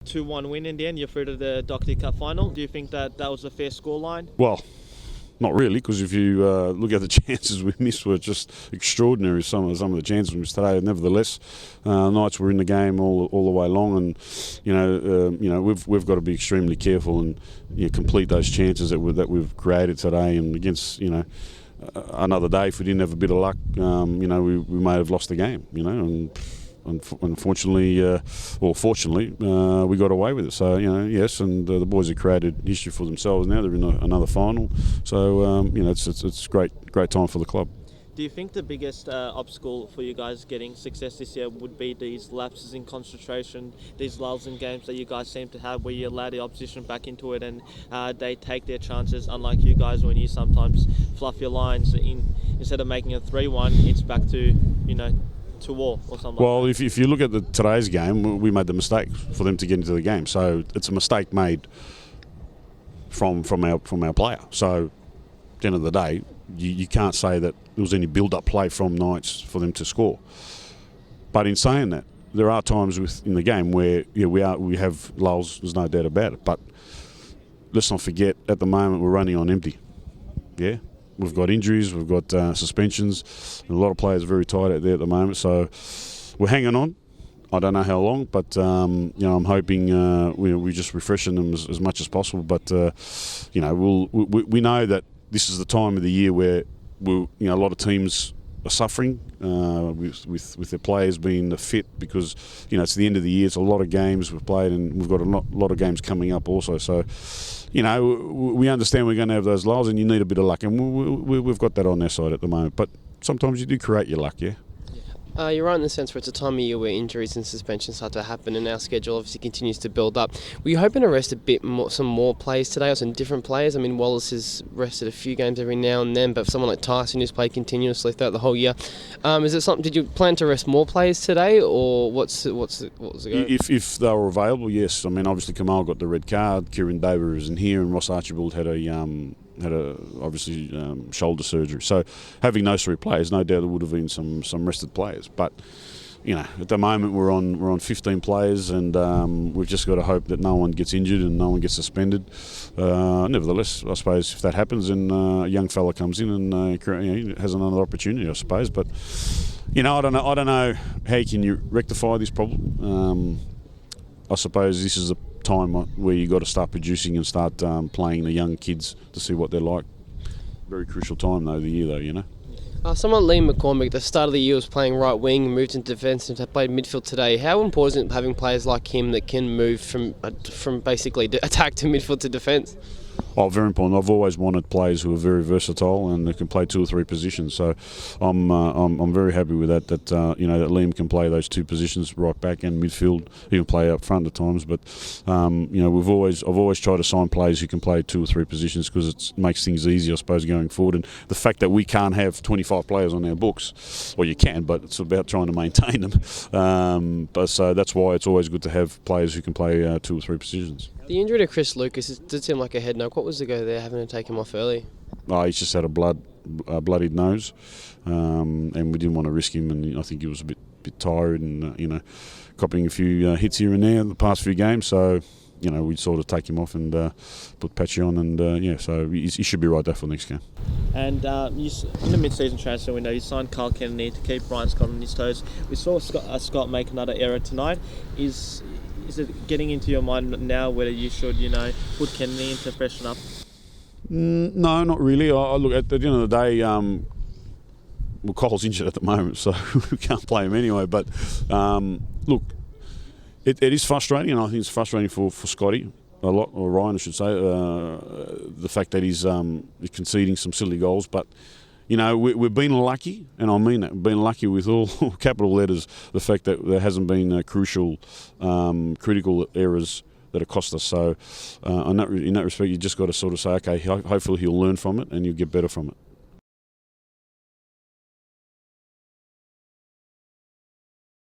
2-1 win in the end. You're through to the Dockerty Cup final. Do you think that was a fair scoreline? Well, not really, because if you look at the chances we missed were just extraordinary. Some of the chances we missed today. Nevertheless, Knights were in the game all the way long, and we've got to be extremely careful and complete those chances that we've created today. And against another day, if we didn't have a bit of luck, we may have lost the game. And unfortunately, or fortunately, we got away with it. So, yes, and the boys have created history for themselves now. They're in another final. So, it's great time for the club. Do you think the biggest obstacle for you guys getting success this year would be these lapses in concentration, these lulls in games that you guys seem to have where you allow the opposition back into it and they take their chances, unlike you guys when you sometimes fluff your lines instead of making a 3-1, it's back to, to war or something? Well, like that. if you look at today's game, we made the mistake for them to get into the game. So it's a mistake made from our player. So at the end of the day, you can't say that there was any build-up play from Knights for them to score. But in saying that, there are times in the game where we have lulls. There's no doubt about it. But let's not forget, at the moment we're running on empty. Yeah. We've got injuries, we've got suspensions, and a lot of players are very tight out there at the moment. So we're hanging on. I don't know how long, but I'm hoping we're just refreshing them as much as possible. But we know that this is the time of the year where a lot of teams are suffering with their players being fit, because it's the end of the year. It's a lot of games we've played, and we've got a lot of games coming up also. So. We understand we're going to have those lulls, and you need a bit of luck, and we've got that on their side at the moment. But sometimes you do create your luck, yeah. You're right in the sense where it's a time of year where injuries and suspensions start to happen, and our schedule obviously continues to build up. Were you hoping to rest some more players today, or some different players? I mean, Wallace has rested a few games every now and then, but for someone like Tyson, who's played continuously throughout the whole year, is it something? Did you plan to rest more players today, or what was the go? If they were available, yes. I mean, obviously Kamal got the red card, Kieran Daver is in here, and Ross Archibald had shoulder surgery. So having those three players, no doubt there would have been some rested players. But at the moment we're on 15 players, and we've just got to hope that no one gets injured and no one gets suspended. Nevertheless, I suppose if that happens, then a young fella comes in and has another opportunity, I suppose. But I don't know how you rectify this problem. I suppose this is a time where you got to start producing and start playing the young kids to see what they're like. Very crucial time though, the year. Someone like Liam McCormick at the start of the year was playing right wing, moved into defence and played midfield today. How important is it having players like him that can move from basically attack to midfield to defence? Oh, very important. I've always wanted players who are very versatile and that can play 2 or 3 positions. So I'm very happy with that. That Liam can play those 2 positions, right back and midfield. He can play up front at times. But I've always tried to sign players who can play 2 or 3 positions, because it makes things easier, I suppose, going forward. And the fact that we can't have 25 players on our books, well, you can, but it's about trying to maintain them. So that's why it's always good to have players who can play 2 or 3 positions. The injury to Chris Lucas did seem like a head knock. What was the go there, having to take him off early? He's just had a bloodied nose, and we didn't want to risk him. And I think he was a bit tired, and copping a few hits here and there in the past few games. So we sort of take him off and put Patchy on, and so he should be right there for the next game. And in the mid-season transfer window, you signed Carl Kennedy to keep Brian Scott on his toes. We saw Scott make another error tonight. Is it getting into your mind now whether you should, put Kennedy in to freshen up? No, not really. I look, at the end of the day, Cole's injured at the moment, so we can't play him anyway. But look, it is frustrating, and I think it's frustrating for Scotty a lot, or Ryan, I should say, the fact that he's conceding some silly goals. But we've been lucky, and I mean that. We've been lucky with all capital letters, the fact that there hasn't been crucial, critical errors that have cost us. So in that respect, you just got to sort of say, okay, hopefully he'll learn from it and you'll get better from it.